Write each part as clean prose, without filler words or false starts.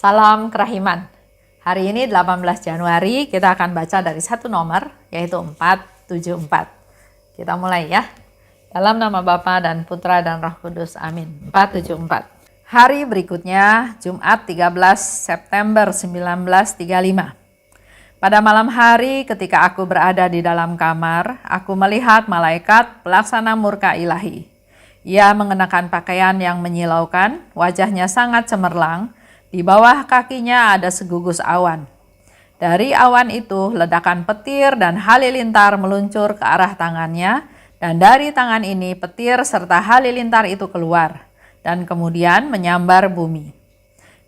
Salam kerahiman. Hari ini 18 Januari kita akan baca dari satu nomor yaitu 474. Kita mulai ya. Dalam nama Bapa dan Putra dan Roh Kudus. Amin. 474. Hari berikutnya Jumat 13 September 1935. Pada malam hari ketika aku berada di dalam kamar, aku melihat malaikat pelaksana murka ilahi. Ia mengenakan pakaian yang menyilaukan, wajahnya sangat cemerlang. Di bawah kakinya ada segugus awan. Dari awan itu ledakan petir dan halilintar meluncur ke arah tangannya, dan dari tangan ini petir serta halilintar itu keluar, dan kemudian menyambar bumi.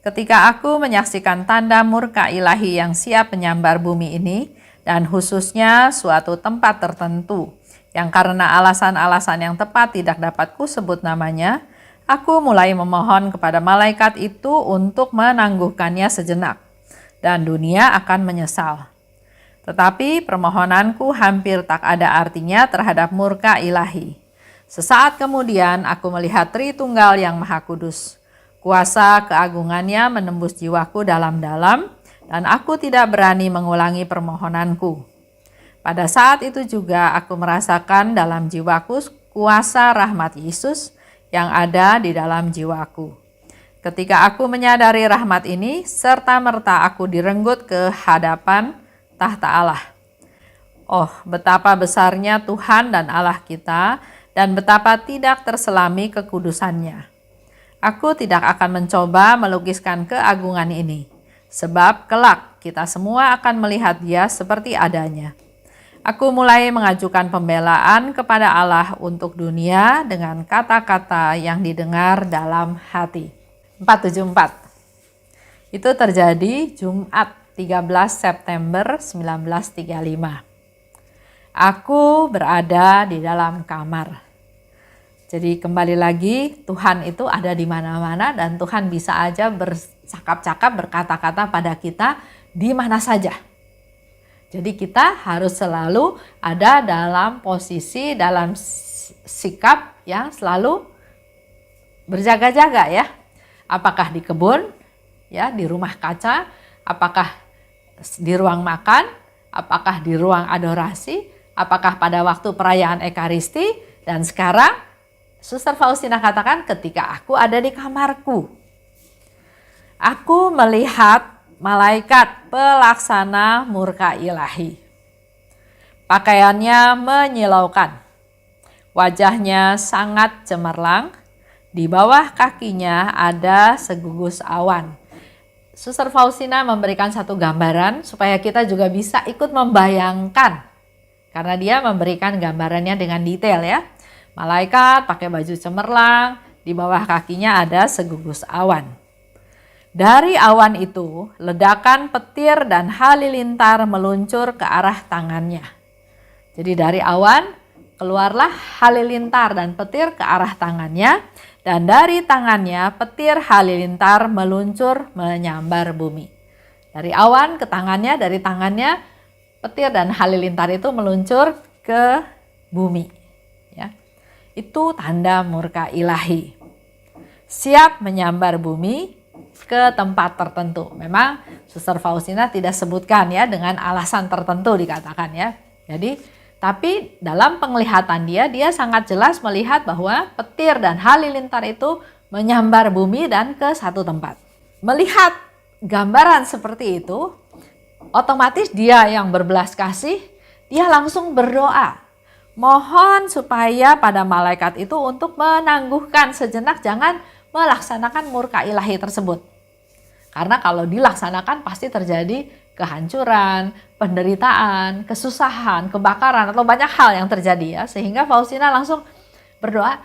Ketika aku menyaksikan tanda murka ilahi yang siap menyambar bumi ini, dan khususnya suatu tempat tertentu, yang karena alasan-alasan yang tepat tidak dapat kusebut namanya, aku mulai memohon kepada malaikat itu untuk menangguhkannya sejenak, dan dunia akan menyesal. Tetapi permohonanku hampir tak ada artinya terhadap murka ilahi. Sesaat kemudian aku melihat Tritunggal yang Maha Kudus. Kuasa keagungannya menembus jiwaku dalam-dalam, dan aku tidak berani mengulangi permohonanku. Pada saat itu juga aku merasakan dalam jiwaku kuasa rahmat Yesus yang ada di dalam jiwaku. Ketika aku menyadari rahmat ini, serta-merta aku direnggut ke hadapan tahta Allah. Oh, betapa besarnya Tuhan dan Allah kita, dan betapa tidak terselami kekudusannya. Aku tidak akan mencoba melukiskan keagungan ini, sebab kelak kita semua akan melihat Dia seperti adanya. Aku mulai mengajukan pembelaan kepada Allah untuk dunia dengan kata-kata yang didengar dalam hati. 474. Itu terjadi Jumat 13 September 1935. Aku berada di dalam kamar. Jadi kembali lagi, Tuhan itu ada di mana-mana dan Tuhan bisa aja bercakap-cakap, berkata-kata pada kita di mana saja. Jadi kita harus selalu ada dalam posisi, dalam sikap yang selalu berjaga-jaga ya. Apakah di kebun, ya, di rumah kaca, apakah di ruang makan, apakah di ruang adorasi, apakah pada waktu perayaan Ekaristi, dan sekarang Suster Faustina katakan ketika aku ada di kamarku. Aku melihat malaikat pelaksana murka ilahi. Pakaiannya menyilaukan. Wajahnya sangat cemerlang. Di bawah kakinya ada segugus awan. Suster Faustina memberikan satu gambaran supaya kita juga bisa ikut membayangkan. Karena dia memberikan gambarannya dengan detail ya. Malaikat pakai baju cemerlang, di bawah kakinya ada segugus awan. Dari awan itu, ledakan petir dan halilintar meluncur ke arah tangannya. Jadi dari awan, keluarlah halilintar dan petir ke arah tangannya. Dan dari tangannya, petir halilintar meluncur menyambar bumi. Dari awan ke tangannya, dari tangannya, petir dan halilintar itu meluncur ke bumi. Ya. Itu tanda murka ilahi. Siap menyambar bumi ke tempat tertentu. Memang Suster Faustina tidak sebutkan ya dengan alasan tertentu dikatakan ya. Jadi tapi dalam penglihatan dia sangat jelas melihat bahwa petir dan halilintar itu menyambar bumi dan ke satu tempat. Melihat gambaran seperti itu, otomatis dia yang berbelas kasih, dia langsung berdoa. Mohon supaya pada malaikat itu untuk menangguhkan sejenak, jangan melaksanakan murka ilahi tersebut. Karena kalau dilaksanakan pasti terjadi kehancuran, penderitaan, kesusahan, kebakaran, atau banyak hal yang terjadi ya. Sehingga Faustina langsung berdoa,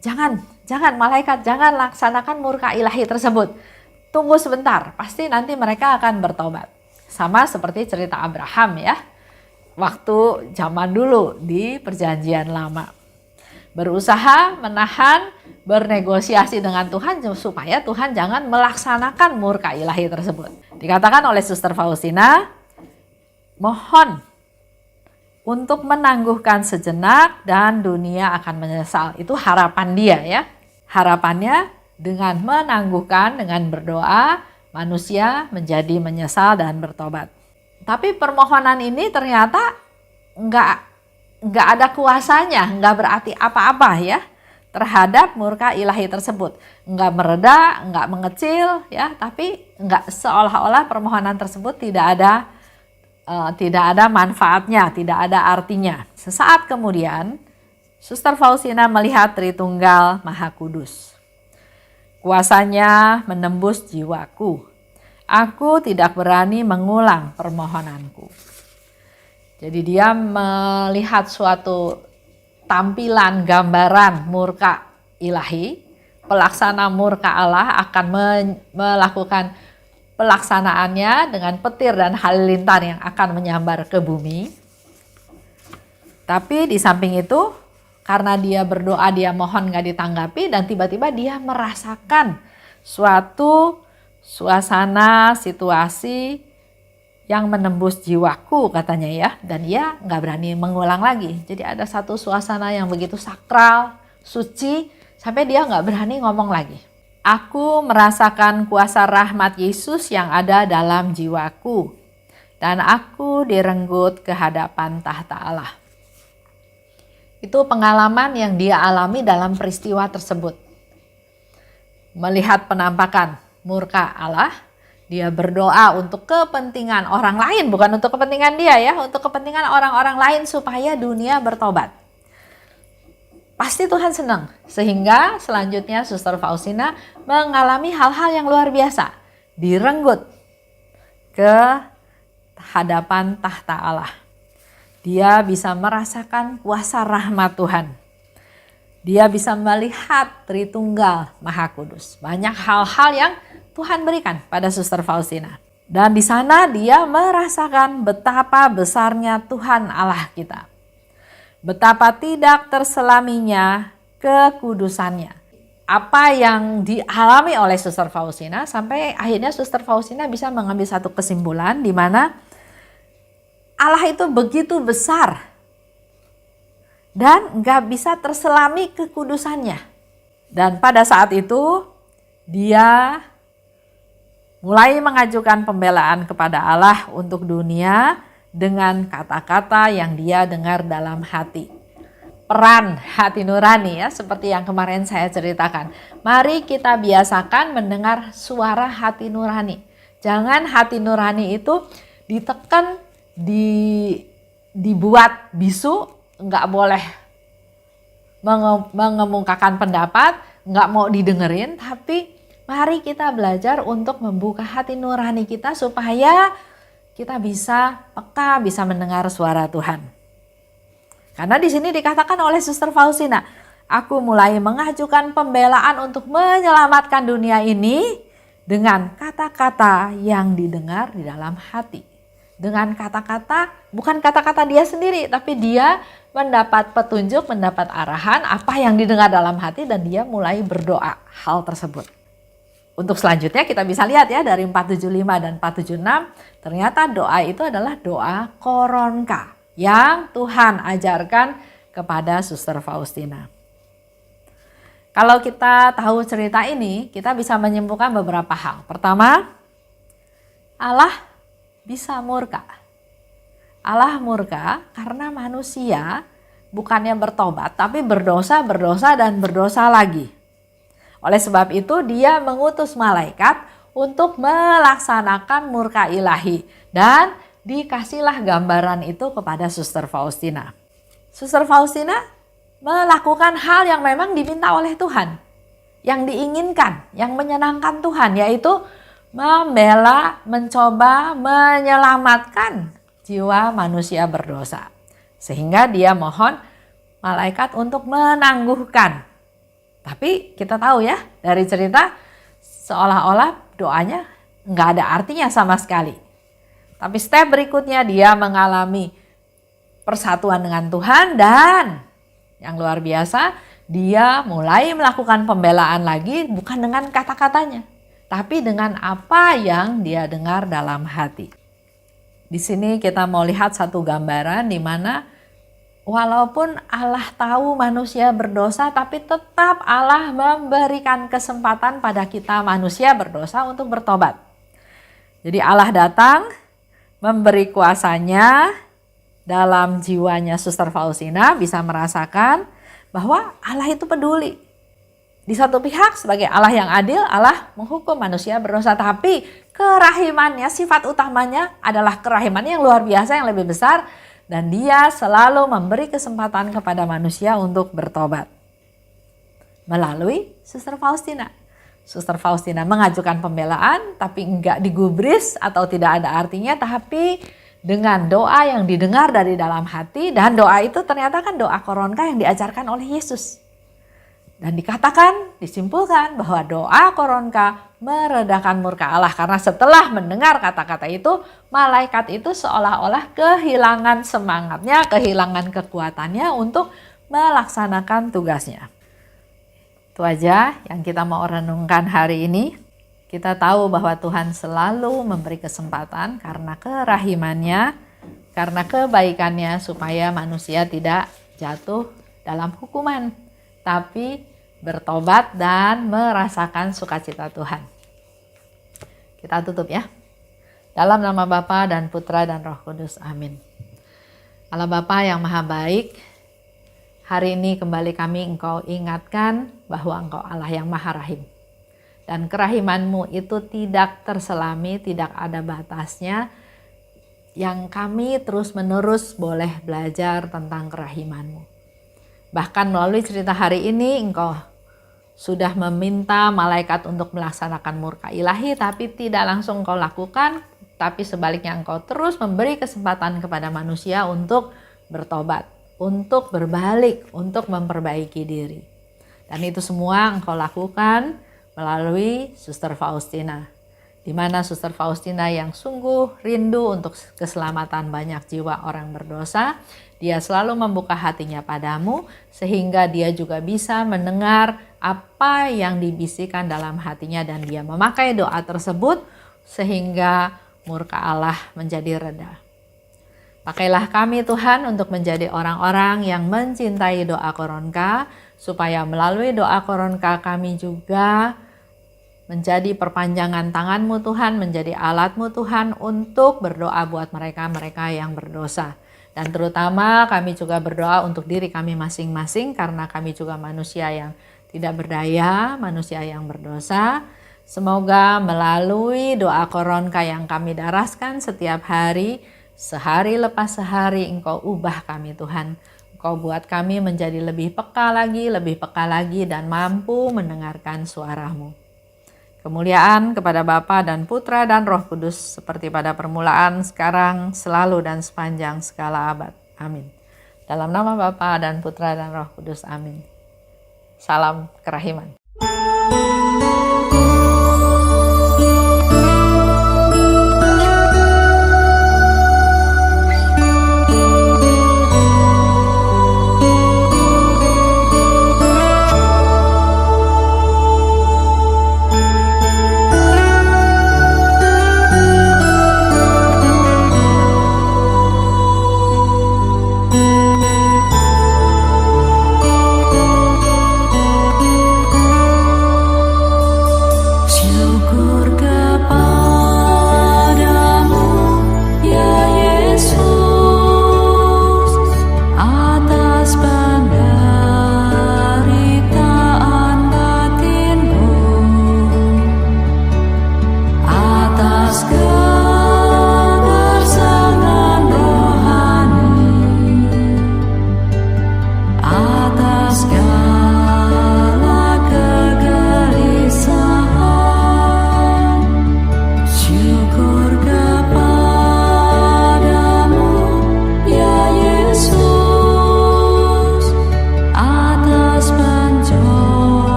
jangan malaikat, jangan laksanakan murka ilahi tersebut. Tunggu sebentar, pasti nanti mereka akan bertobat. Sama seperti cerita Abraham ya, waktu zaman dulu di Perjanjian Lama. Berusaha menahan, bernegosiasi dengan Tuhan supaya Tuhan jangan melaksanakan murka ilahi tersebut. Dikatakan oleh Suster Faustina, mohon untuk menangguhkan sejenak dan dunia akan menyesal. Itu harapan dia ya. Harapannya dengan menangguhkan, dengan berdoa, manusia menjadi menyesal dan bertobat. Tapi permohonan ini ternyata nggak ada kuasanya, nggak berarti apa-apa ya terhadap murka ilahi tersebut. Nggak mereda, nggak mengecil ya, tapi nggak seolah-olah permohonan tersebut tidak ada manfaatnya, tidak ada artinya. Sesaat kemudian, Suster Faustina melihat Tritunggal Maha Kudus. Kuasanya menembus jiwaku. Aku tidak berani mengulang permohonanku. Jadi dia melihat suatu tampilan gambaran murka ilahi. Pelaksana murka Allah akan melakukan pelaksanaannya dengan petir dan halilintar yang akan menyambar ke bumi. Tapi di samping itu, karena dia berdoa, dia mohon gak ditanggapi, dan tiba-tiba dia merasakan suatu suasana, situasi yang menembus jiwaku katanya ya. Dan dia gak berani mengulang lagi. Jadi ada satu suasana yang begitu sakral, suci, sampai dia gak berani ngomong lagi. Aku merasakan kuasa rahmat Yesus yang ada dalam jiwaku. Dan aku direnggut ke hadapan tahta Allah. Itu pengalaman yang dia alami dalam peristiwa tersebut. Melihat penampakan murka Allah, dia berdoa untuk kepentingan orang lain, bukan untuk kepentingan dia ya, untuk kepentingan orang-orang lain supaya dunia bertobat. Pasti Tuhan senang, sehingga selanjutnya Suster Faustina mengalami hal-hal yang luar biasa, direnggut ke hadapan tahta Allah. Dia bisa merasakan kuasa rahmat Tuhan. Dia bisa melihat Tritunggal Maha Kudus. Banyak hal-hal yang Tuhan berikan pada Suster Faustina. Dan di sana dia merasakan betapa besarnya Tuhan Allah kita. Betapa tidak terselaminya kekudusannya. Apa yang dialami oleh Suster Faustina sampai akhirnya Suster Faustina bisa mengambil satu kesimpulan di mana Allah itu begitu besar dan gak bisa terselami kekudusannya. Dan pada saat itu dia mulai mengajukan pembelaan kepada Allah untuk dunia dengan kata-kata yang dia dengar dalam hati. Peran hati nurani ya, seperti yang kemarin saya ceritakan. Mari kita biasakan mendengar suara hati nurani. Jangan hati nurani itu ditekan, dibuat bisu, nggak boleh mengemukakan pendapat, nggak mau didengerin, tapi mari kita belajar untuk membuka hati nurani kita supaya kita bisa peka, bisa mendengar suara Tuhan. Karena di sini dikatakan oleh Suster Faustina, aku mulai mengajukan pembelaan untuk menyelamatkan dunia ini dengan kata-kata yang didengar di dalam hati. Dengan kata-kata, bukan kata-kata dia sendiri, tapi dia mendapat petunjuk, mendapat arahan apa yang didengar dalam hati dan dia mulai berdoa hal tersebut. Untuk selanjutnya kita bisa lihat ya dari 475 dan 476, ternyata doa itu adalah doa koronka yang Tuhan ajarkan kepada Suster Faustina. Kalau kita tahu cerita ini, kita bisa menyimpulkan beberapa hal. Pertama, Allah bisa murka. Allah murka karena manusia bukannya bertobat, tapi berdosa, dan berdosa lagi. Oleh sebab itu dia mengutus malaikat untuk melaksanakan murka ilahi. Dan dikasihlah gambaran itu kepada Suster Faustina. Suster Faustina melakukan hal yang memang diminta oleh Tuhan. Yang diinginkan, yang menyenangkan Tuhan, yaitu membela, mencoba menyelamatkan jiwa manusia berdosa. Sehingga dia mohon malaikat untuk menangguhkan. Tapi kita tahu ya dari cerita seolah-olah doanya nggak ada artinya sama sekali. Tapi step berikutnya dia mengalami persatuan dengan Tuhan dan yang luar biasa dia mulai melakukan pembelaan lagi bukan dengan kata-katanya. Tapi dengan apa yang dia dengar dalam hati. Di sini kita mau lihat satu gambaran di mana walaupun Allah tahu manusia berdosa, tapi tetap Allah memberikan kesempatan pada kita manusia berdosa untuk bertobat. Jadi Allah datang memberi kuasanya dalam jiwanya Suster Faustina, bisa merasakan bahwa Allah itu peduli. Di satu pihak sebagai Allah yang adil, Allah menghukum manusia berdosa, tapi kerahimannya, sifat utamanya adalah kerahiman yang luar biasa, yang lebih besar, dan dia selalu memberi kesempatan kepada manusia untuk bertobat melalui Suster Faustina. Suster Faustina mengajukan pembelaan, tapi enggak digubris atau tidak ada artinya, tapi dengan doa yang didengar dari dalam hati, dan doa itu ternyata kan doa koronka yang diajarkan oleh Yesus. Dan dikatakan, disimpulkan bahwa doa koronka meredakan murka Allah, karena setelah mendengar kata-kata itu, malaikat itu seolah-olah kehilangan semangatnya, kehilangan kekuatannya untuk melaksanakan tugasnya. Itu aja yang kita mau renungkan hari ini. Kita tahu bahwa Tuhan selalu memberi kesempatan karena kerahimannya, karena kebaikannya, supaya manusia tidak jatuh dalam hukuman, tapi bertobat dan merasakan sukacita Tuhan. Kita tutup ya. Dalam nama Bapa dan Putra dan Roh Kudus. Amin. Allah Bapa yang Maha Baik, hari ini kembali kami Engkau ingatkan bahwa Engkau Allah yang Maha Rahim. Dan kerahiman-Mu itu tidak terselami, tidak ada batasnya. Yang kami terus-menerus boleh belajar tentang kerahiman-Mu. Bahkan melalui cerita hari ini Engkau sudah meminta malaikat untuk melaksanakan murka ilahi, tapi tidak langsung Engkau lakukan, tapi sebaliknya Engkau terus memberi kesempatan kepada manusia untuk bertobat, untuk berbalik, untuk memperbaiki diri. Dan itu semua Engkau lakukan melalui Suster Faustina, di mana Suster Faustina yang sungguh rindu untuk keselamatan banyak jiwa orang berdosa, dia selalu membuka hatinya padamu, sehingga dia juga bisa mendengar apa yang dibisikkan dalam hatinya, dan dia memakai doa tersebut sehingga murka Allah menjadi reda. Pakailah kami Tuhan untuk menjadi orang-orang yang mencintai doa koronka, supaya melalui doa koronka kami juga menjadi perpanjangan tangan-Mu Tuhan, menjadi alat-Mu Tuhan untuk berdoa buat mereka-mereka yang berdosa. Dan terutama kami juga berdoa untuk diri kami masing-masing, karena kami juga manusia yang tidak berdaya, manusia yang berdosa. Semoga melalui doa koronka yang kami daraskan setiap hari, sehari lepas sehari, Engkau ubah kami Tuhan. Engkau buat kami menjadi lebih peka lagi, dan mampu mendengarkan suara-Mu. Kemuliaan kepada Bapa dan Putra dan Roh Kudus, seperti pada permulaan, sekarang, selalu, dan sepanjang segala abad. Amin. Dalam nama Bapa dan Putra dan Roh Kudus. Amin. Salam kerahiman.